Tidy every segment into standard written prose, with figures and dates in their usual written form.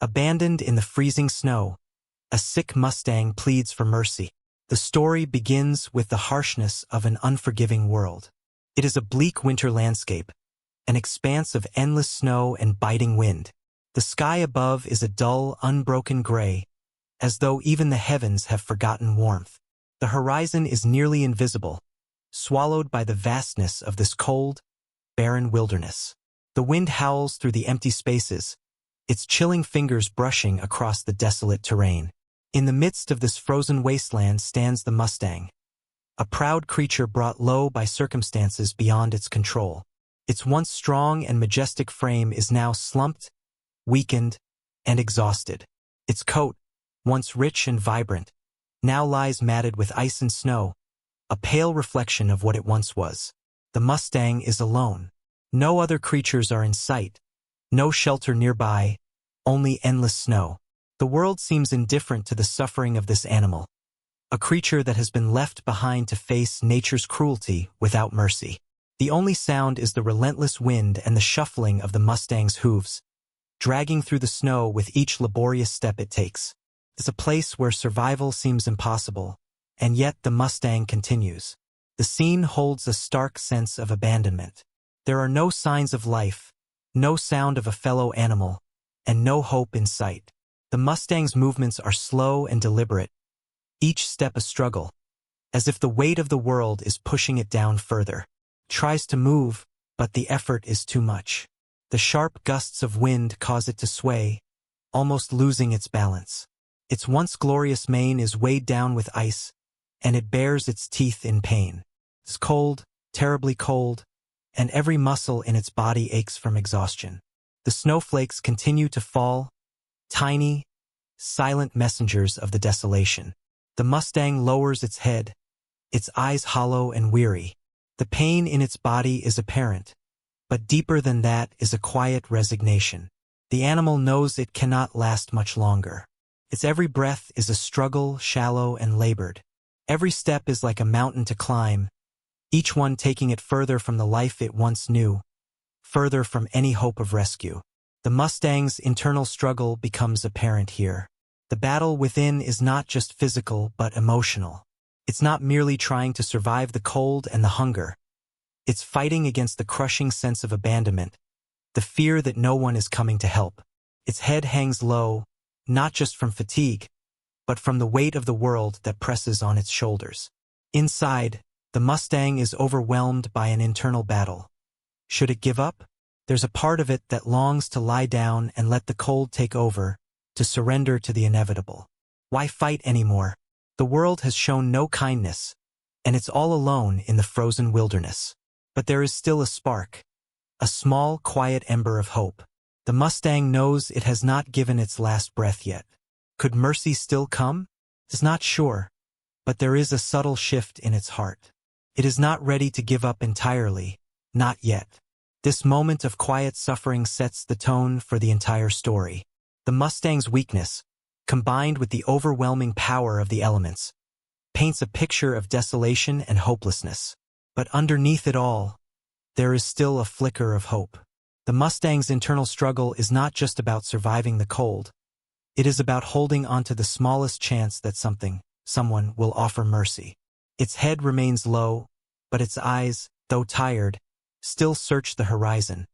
Abandoned in the freezing snow, a sick Mustang pleads for mercy. The story begins with the harshness of an unforgiving world. It is a bleak winter landscape, an expanse of endless snow and biting wind. The sky above is a dull, unbroken gray, as though even the heavens have forgotten warmth. The horizon is nearly invisible, swallowed by the vastness of this cold, barren wilderness. The wind howls through the empty spaces, its chilling fingers brushing across the desolate terrain. In the midst of this frozen wasteland stands the Mustang, a proud creature brought low by circumstances beyond its control. Its once strong and majestic frame is now slumped, weakened, and exhausted. Its coat, once rich and vibrant, now lies matted with ice and snow, a pale reflection of what it once was. The Mustang is alone. No other creatures are in sight, no shelter nearby, only endless snow. The world seems indifferent to the suffering of this animal, a creature that has been left behind to face nature's cruelty without mercy. The only sound is the relentless wind and the shuffling of the Mustang's hooves, dragging through the snow with each laborious step it takes. It's a place where survival seems impossible, and yet the Mustang continues. The scene holds a stark sense of abandonment. There are no signs of life, no sound of a fellow animal, and no hope in sight. The Mustang's movements are slow and deliberate, each step a struggle, as if the weight of the world is pushing it down further. It tries to move, but the effort is too much. The sharp gusts of wind cause it to sway, almost losing its balance. Its once glorious mane is weighed down with ice, and it bares its teeth in pain. It's cold, terribly cold, and every muscle in its body aches from exhaustion. The snowflakes continue to fall, tiny, silent messengers of the desolation. The Mustang lowers its head, its eyes hollow and weary. The pain in its body is apparent, but deeper than that is a quiet resignation. The animal knows it cannot last much longer. Its every breath is a struggle, shallow and labored. Every step is like a mountain to climb, each one taking it further from the life it once knew, further from any hope of rescue. The Mustang's internal struggle becomes apparent here. The battle within is not just physical but emotional. It's not merely trying to survive the cold and the hunger. It's fighting against the crushing sense of abandonment, the fear that no one is coming to help. Its head hangs low, not just from fatigue, but from the weight of the world that presses on its shoulders. Inside, the Mustang is overwhelmed by an internal battle. Should it give up? There's a part of it that longs to lie down and let the cold take over, to surrender to the inevitable. Why fight anymore? The world has shown no kindness, and it's all alone in the frozen wilderness. But there is still a spark, a small, quiet ember of hope. The Mustang knows it has not given its last breath yet. Could mercy still come? It's not sure, but there is a subtle shift in its heart. It is not ready to give up entirely, not yet. This moment of quiet suffering sets the tone for the entire story. The Mustang's weakness, combined with the overwhelming power of the elements, paints a picture of desolation and hopelessness. But underneath it all, there is still a flicker of hope. The Mustang's internal struggle is not just about surviving the cold. It is about holding onto the smallest chance that someone will offer mercy. Its head remains low, but its eyes, though tired, still search the horizon,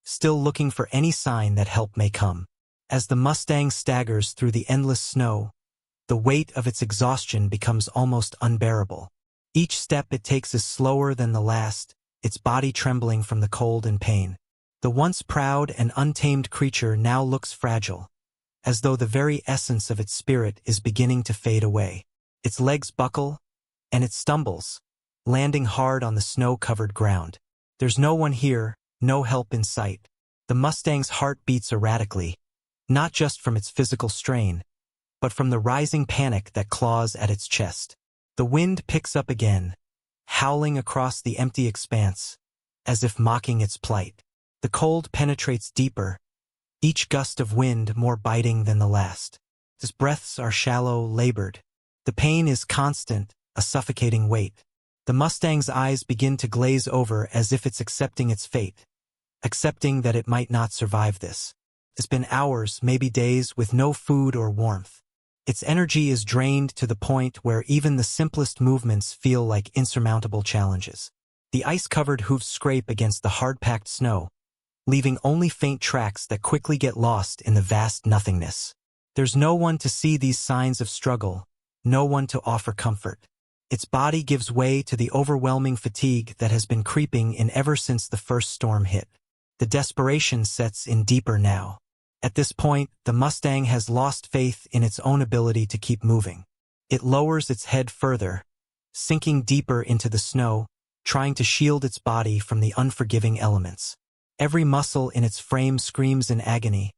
still looking for any sign that help may come. As the Mustang staggers through the endless snow, the weight of its exhaustion becomes almost unbearable. Each step it takes is slower than the last, its body trembling from the cold and pain. The once proud and untamed creature now looks fragile, as though the very essence of its spirit is beginning to fade away. Its legs buckle, and it stumbles, landing hard on the snow-covered ground. There's no one here, no help in sight. The Mustang's heart beats erratically, not just from its physical strain, but from the rising panic that claws at its chest. The wind picks up again, howling across the empty expanse, as if mocking its plight. The cold penetrates deeper, each gust of wind more biting than the last. Its breaths are shallow, labored. The pain is constant, a suffocating weight. The Mustang's eyes begin to glaze over as if it's accepting its fate, accepting that it might not survive this. It's been hours, maybe days, with no food or warmth. Its energy is drained to the point where even the simplest movements feel like insurmountable challenges. The ice-covered hooves scrape against the hard-packed snow, leaving only faint tracks that quickly get lost in the vast nothingness. There's no one to see these signs of struggle, no one to offer comfort. Its body gives way to the overwhelming fatigue that has been creeping in ever since the first storm hit. The desperation sets in deeper now. At this point, the Mustang has lost faith in its own ability to keep moving. It lowers its head further, sinking deeper into the snow, trying to shield its body from the unforgiving elements. Every muscle in its frame screams in agony,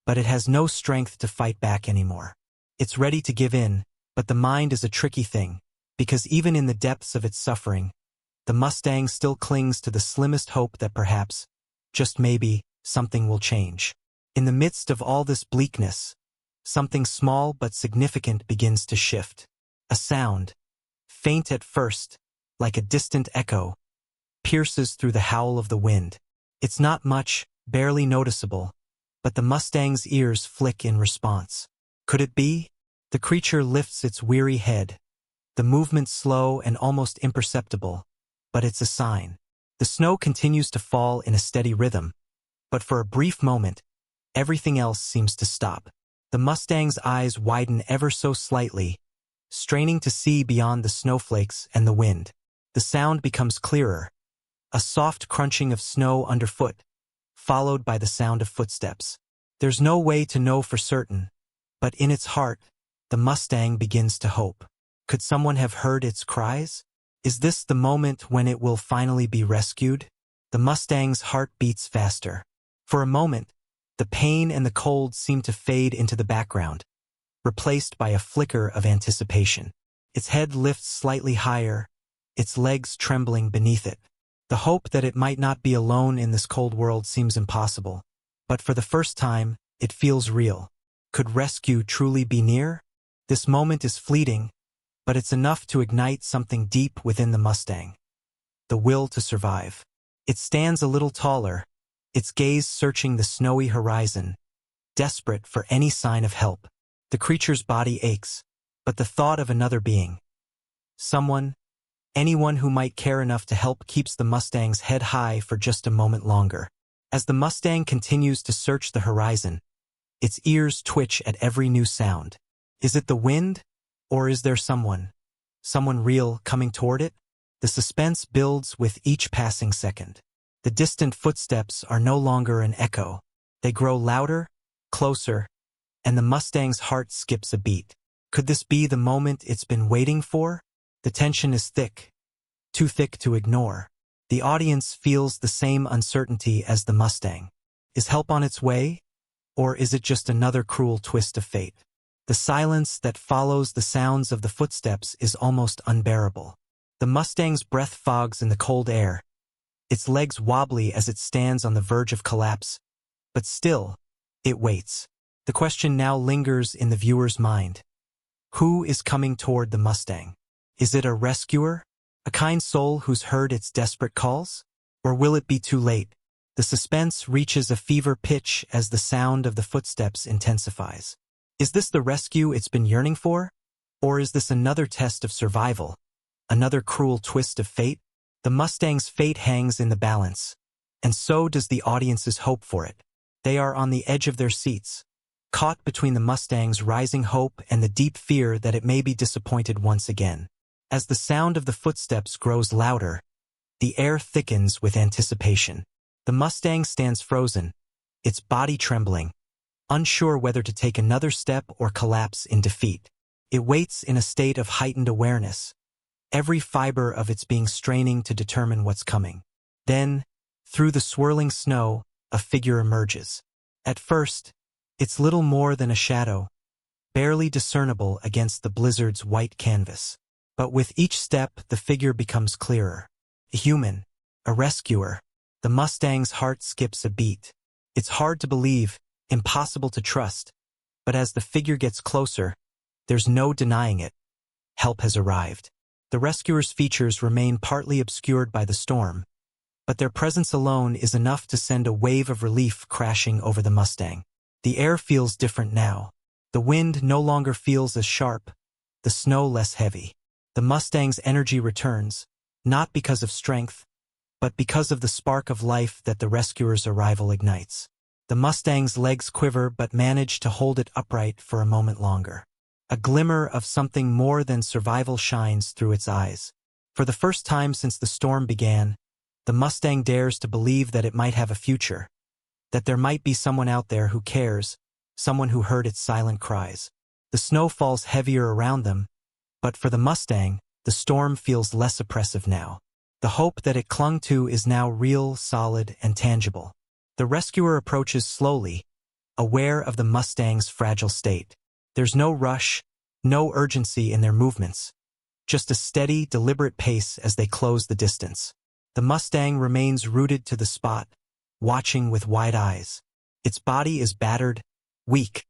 but it has no strength to fight back anymore. It's ready to give in, but the mind is a tricky thing, because even in the depths of its suffering, the Mustang still clings to the slimmest hope that perhaps, just maybe, something will change. In the midst of all this bleakness, something small but significant begins to shift. A sound, faint at first, like a distant echo, pierces through the howl of the wind. It's not much, barely noticeable, but the Mustang's ears flick in response. Could it be? The creature lifts its weary head, the movement slow and almost imperceptible, but it's a sign. The snow continues to fall in a steady rhythm, but for a brief moment, everything else seems to stop. The Mustang's eyes widen ever so slightly, straining to see beyond the snowflakes and the wind. The sound becomes clearer, a soft crunching of snow underfoot, followed by the sound of footsteps. There's no way to know for certain, but in its heart, the Mustang begins to hope. Could someone have heard its cries? Is this the moment when it will finally be rescued? The Mustang's heart beats faster. For a moment, the pain and the cold seem to fade into the background, replaced by a flicker of anticipation. Its head lifts slightly higher, its legs trembling beneath it. The hope that it might not be alone in this cold world seems impossible, but for the first time, it feels real. Could rescue truly be near? This moment is fleeting, but it's enough to ignite something deep within the Mustang. The will to survive. It stands a little taller, its gaze searching the snowy horizon, desperate for any sign of help. The creature's body aches, but the thought of another being, someone, anyone who might care enough to help, keeps the Mustang's head high for just a moment longer. As the Mustang continues to search the horizon, its ears twitch at every new sound. Is it the wind? Or is there someone real, coming toward it? The suspense builds with each passing second. The distant footsteps are no longer an echo. They grow louder, closer, and the Mustang's heart skips a beat. Could this be the moment it's been waiting for? The tension is thick, too thick to ignore. The audience feels the same uncertainty as the Mustang. Is help on its way? Or is it just another cruel twist of fate? The silence that follows the sounds of the footsteps is almost unbearable. The Mustang's breath fogs in the cold air, its legs wobbly as it stands on the verge of collapse. But still, it waits. The question now lingers in the viewer's mind. Who is coming toward the Mustang? Is it a rescuer? A kind soul who's heard its desperate calls? Or will it be too late? The suspense reaches a fever pitch as the sound of the footsteps intensifies. Is this the rescue it's been yearning for? Or is this another test of survival? Another cruel twist of fate? The Mustang's fate hangs in the balance, and so does the audience's hope for it. They are on the edge of their seats, caught between the Mustang's rising hope and the deep fear that it may be disappointed once again. As the sound of the footsteps grows louder, the air thickens with anticipation. The Mustang stands frozen, its body trembling, unsure whether to take another step or collapse in defeat. It waits in a state of heightened awareness, every fiber of its being straining to determine what's coming. Then, through the swirling snow, a figure emerges. At first, it's little more than a shadow, barely discernible against the blizzard's white canvas. But with each step, the figure becomes clearer. A human, a rescuer. The Mustang's heart skips a beat. It's hard to believe, impossible to trust, but as the figure gets closer, there's no denying it. Help has arrived. The rescuer's features remain partly obscured by the storm, but their presence alone is enough to send a wave of relief crashing over the Mustang. The air feels different now. The wind no longer feels as sharp, the snow less heavy. The Mustang's energy returns, not because of strength, but because of the spark of life that the rescuer's arrival ignites. The Mustang's legs quiver but manage to hold it upright for a moment longer. A glimmer of something more than survival shines through its eyes. For the first time since the storm began, the Mustang dares to believe that it might have a future, that there might be someone out there who cares, someone who heard its silent cries. The snow falls heavier around them, but for the Mustang, the storm feels less oppressive now. The hope that it clung to is now real, solid, and tangible. The rescuer approaches slowly, aware of the Mustang's fragile state. There's no rush, no urgency in their movements, just a steady, deliberate pace as they close the distance. The Mustang remains rooted to the spot, watching with wide eyes. Its body is battered, weak,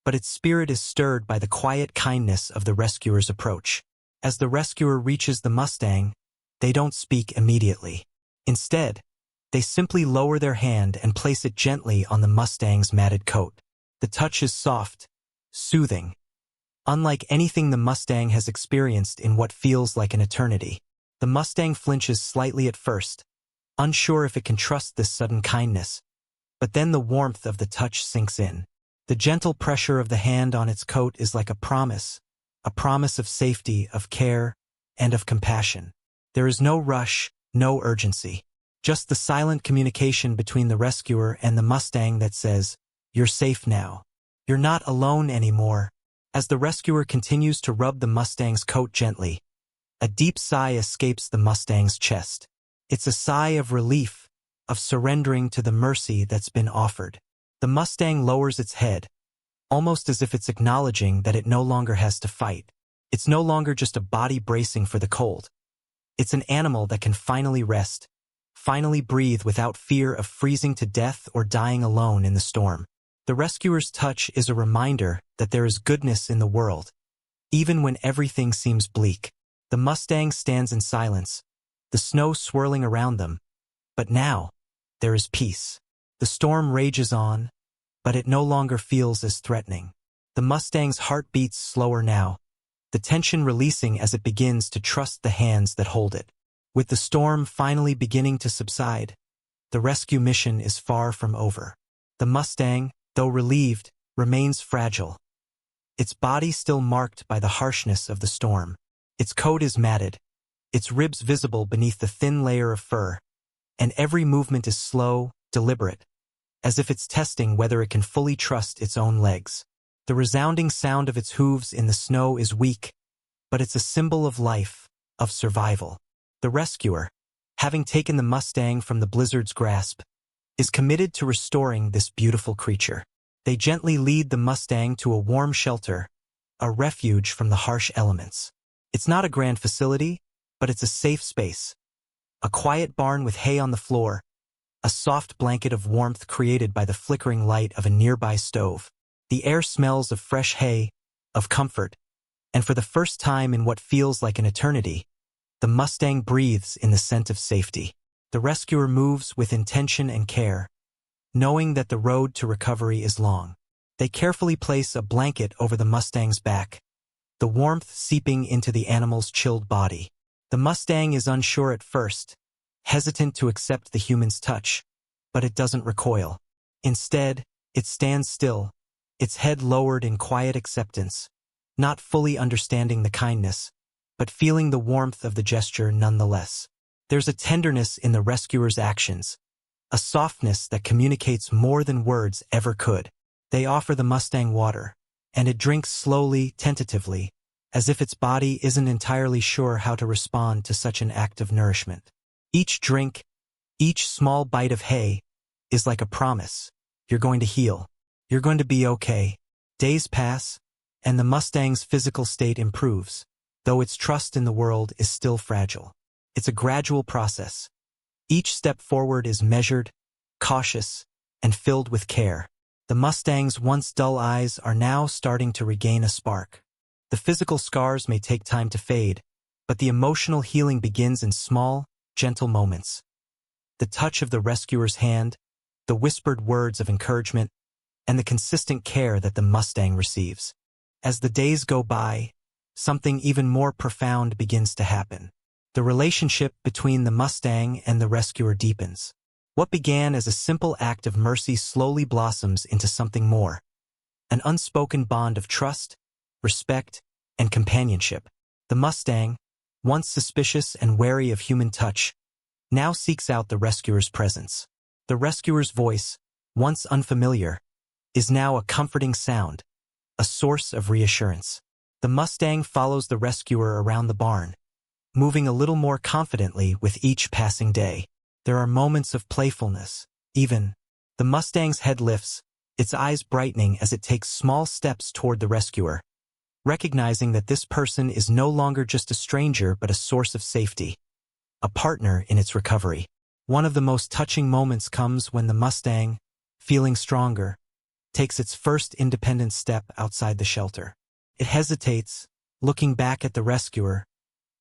but its spirit is stirred by the quiet kindness of the rescuer's approach. As the rescuer reaches the Mustang, they don't speak immediately. Instead, they simply lower their hand and place it gently on the Mustang's matted coat. The touch is soft, soothing, unlike anything the Mustang has experienced in what feels like an eternity. The Mustang flinches slightly at first, unsure if it can trust this sudden kindness, but then the warmth of the touch sinks in. The gentle pressure of the hand on its coat is like a promise of safety, of care, and of compassion. There is no rush, no urgency, just the silent communication between the rescuer and the Mustang that says, "You're safe now. You're not alone anymore." As the rescuer continues to rub the Mustang's coat gently, a deep sigh escapes the Mustang's chest. It's a sigh of relief, of surrendering to the mercy that's been offered. The Mustang lowers its head, almost as if it's acknowledging that it no longer has to fight. It's no longer just a body bracing for the cold. It's an animal that can finally rest, finally breathe without fear of freezing to death or dying alone in the storm. The rescuer's touch is a reminder that there is goodness in the world, even when everything seems bleak. The Mustang stands in silence, the snow swirling around them, but now, there is peace. The storm rages on, but it no longer feels as threatening. The Mustang's heart beats slower now, the tension releasing as it begins to trust the hands that hold it. With the storm finally beginning to subside, the rescue mission is far from over. The Mustang, though relieved, remains fragile, its body still marked by the harshness of the storm. Its coat is matted, its ribs visible beneath the thin layer of fur, and every movement is slow, deliberate, as if it's testing whether it can fully trust its own legs. The resounding sound of its hooves in the snow is weak, but it's a symbol of life, of survival. The rescuer, having taken the Mustang from the blizzard's grasp, is committed to restoring this beautiful creature. They gently lead the Mustang to a warm shelter, a refuge from the harsh elements. It's not a grand facility, but it's a safe space. A quiet barn with hay on the floor, a soft blanket of warmth created by the flickering light of a nearby stove. The air smells of fresh hay, of comfort, and for the first time in what feels like an eternity, the Mustang breathes in the scent of safety. The rescuer moves with intention and care, knowing that the road to recovery is long. They carefully place a blanket over the Mustang's back, the warmth seeping into the animal's chilled body. The Mustang is unsure at first, hesitant to accept the human's touch, but it doesn't recoil. Instead, it stands still, its head lowered in quiet acceptance, not fully understanding the kindness, but feeling the warmth of the gesture nonetheless. There's a tenderness in the rescuer's actions, a softness that communicates more than words ever could. They offer the Mustang water, and it drinks slowly, tentatively, as if its body isn't entirely sure how to respond to such an act of nourishment. Each drink, each small bite of hay, is like a promise. You're going to heal. You're going to be okay. Days pass, and the Mustang's physical state improves, though its trust in the world is still fragile. It's a gradual process. Each step forward is measured, cautious, and filled with care. The Mustang's once dull eyes are now starting to regain a spark. The physical scars may take time to fade, but the emotional healing begins in small, gentle moments. The touch of the rescuer's hand, the whispered words of encouragement, and the consistent care that the Mustang receives. As the days go by, something even more profound begins to happen. The relationship between the Mustang and the rescuer deepens. What began as a simple act of mercy slowly blossoms into something more. An unspoken bond of trust, respect, and companionship. The Mustang, once suspicious and wary of human touch, now seeks out the rescuer's presence. The rescuer's voice, once unfamiliar, is now a comforting sound, a source of reassurance. The Mustang follows the rescuer around the barn, moving a little more confidently with each passing day. There are moments of playfulness, even. The Mustang's head lifts, its eyes brightening as it takes small steps toward the rescuer, recognizing that this person is no longer just a stranger but a source of safety, a partner in its recovery. One of the most touching moments comes when the Mustang, feeling stronger, takes its first independent step outside the shelter. It hesitates, looking back at the rescuer,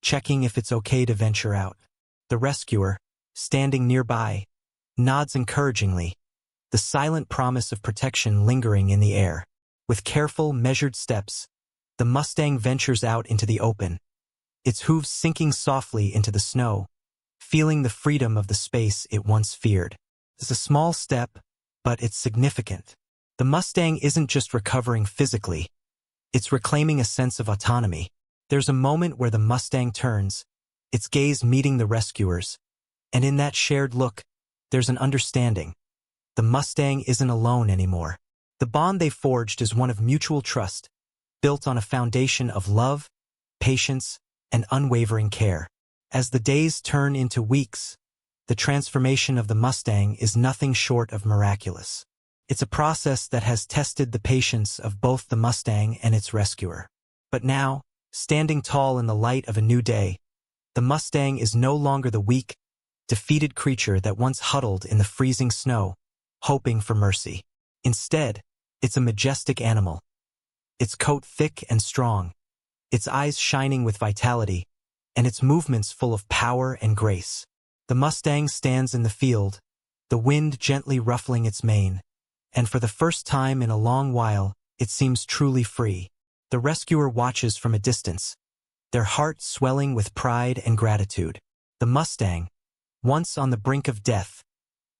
checking if it's okay to venture out. The rescuer, standing nearby, nods encouragingly, the silent promise of protection lingering in the air. With careful, measured steps, the Mustang ventures out into the open, its hooves sinking softly into the snow, feeling the freedom of the space it once feared. It's a small step, but it's significant. The Mustang isn't just recovering physically, it's reclaiming a sense of autonomy. There's a moment where the Mustang turns, its gaze meeting the rescuer's, and in that shared look, there's an understanding. The Mustang isn't alone anymore. The bond they forged is one of mutual trust, built on a foundation of love, patience, and unwavering care. As the days turn into weeks, the transformation of the Mustang is nothing short of miraculous. It's a process that has tested the patience of both the Mustang and its rescuer. But now, standing tall in the light of a new day, the Mustang is no longer the weak, defeated creature that once huddled in the freezing snow, hoping for mercy. Instead, it's a majestic animal, its coat thick and strong, its eyes shining with vitality, and its movements full of power and grace. The Mustang stands in the field, the wind gently ruffling its mane, and for the first time in a long while, it seems truly free. The rescuer watches from a distance, their heart swelling with pride and gratitude. The Mustang, once on the brink of death,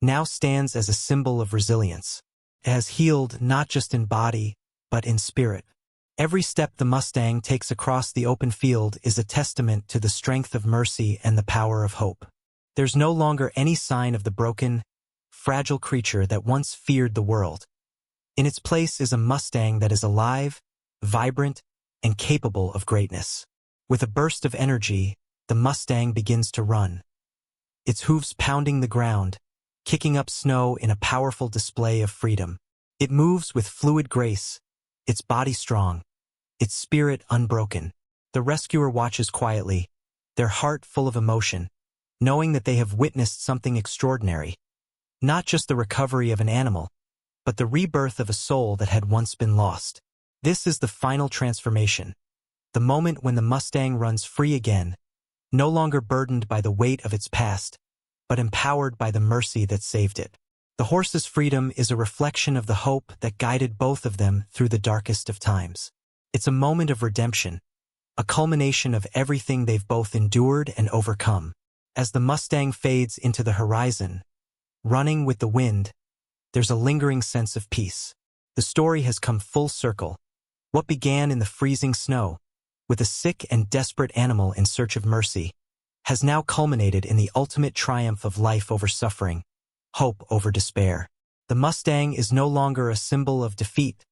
now stands as a symbol of resilience. It has healed not just in body, but in spirit. Every step the Mustang takes across the open field is a testament to the strength of mercy and the power of hope. There's no longer any sign of the broken, fragile creature that once feared the world. In its place is a Mustang that is alive, vibrant, and capable of greatness. With a burst of energy, the Mustang begins to run, its hooves pounding the ground, kicking up snow in a powerful display of freedom. It moves with fluid grace, its body strong, its spirit unbroken. The rescuer watches quietly, their heart full of emotion, knowing that they have witnessed something extraordinary. Not just the recovery of an animal, but the rebirth of a soul that had once been lost. This is the final transformation, the moment when the Mustang runs free again, no longer burdened by the weight of its past, but empowered by the mercy that saved it. The horse's freedom is a reflection of the hope that guided both of them through the darkest of times. It's a moment of redemption, a culmination of everything they've both endured and overcome. As the Mustang fades into the horizon, running with the wind, there's a lingering sense of peace. The story has come full circle. What began in the freezing snow, with a sick and desperate animal in search of mercy, has now culminated in the ultimate triumph of life over suffering, hope over despair. The Mustang is no longer a symbol of defeat,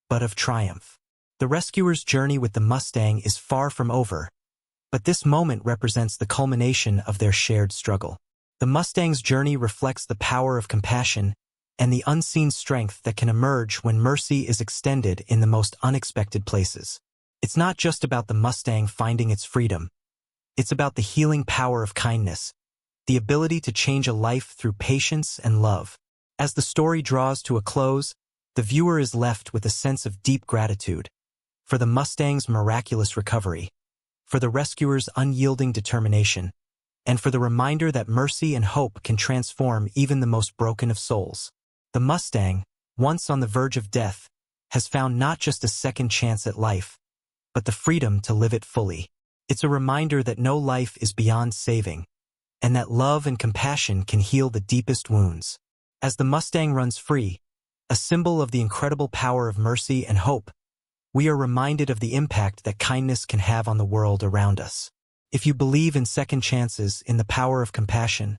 but of triumph. The rescuer's journey with the Mustang is far from over, but this moment represents the culmination of their shared struggle. The Mustang's journey reflects the power of compassion and the unseen strength that can emerge when mercy is extended in the most unexpected places. It's not just about the Mustang finding its freedom. It's about the healing power of kindness, the ability to change a life through patience and love. As the story draws to a close, the viewer is left with a sense of deep gratitude for the Mustang's miraculous recovery, for the rescuer's unyielding determination, and for the reminder that mercy and hope can transform even the most broken of souls. The Mustang, once on the verge of death, has found not just a second chance at life, but the freedom to live it fully. It's a reminder that no life is beyond saving, and that love and compassion can heal the deepest wounds. As the Mustang runs free, a symbol of the incredible power of mercy and hope, we are reminded of the impact that kindness can have on the world around us. If you believe in second chances, in the power of compassion,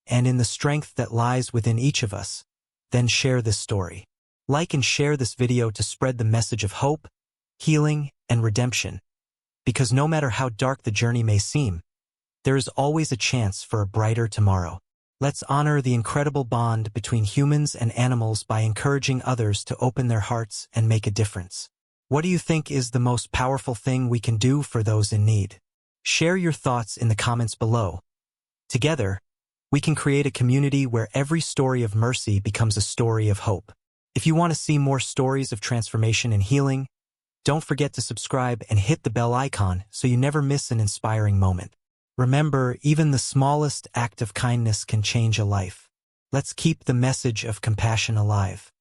and in the strength that lies within each of us, then share this story. Like and share this video to spread the message of hope, healing, and redemption. Because no matter how dark the journey may seem, there is always a chance for a brighter tomorrow. Let's honor the incredible bond between humans and animals by encouraging others to open their hearts and make a difference. What do you think is the most powerful thing we can do for those in need? Share your thoughts in the comments below. Together, we can create a community where every story of mercy becomes a story of hope. If you want to see more stories of transformation and healing, don't forget to subscribe and hit the bell icon so you never miss an inspiring moment. Remember, even the smallest act of kindness can change a life. Let's keep the message of compassion alive.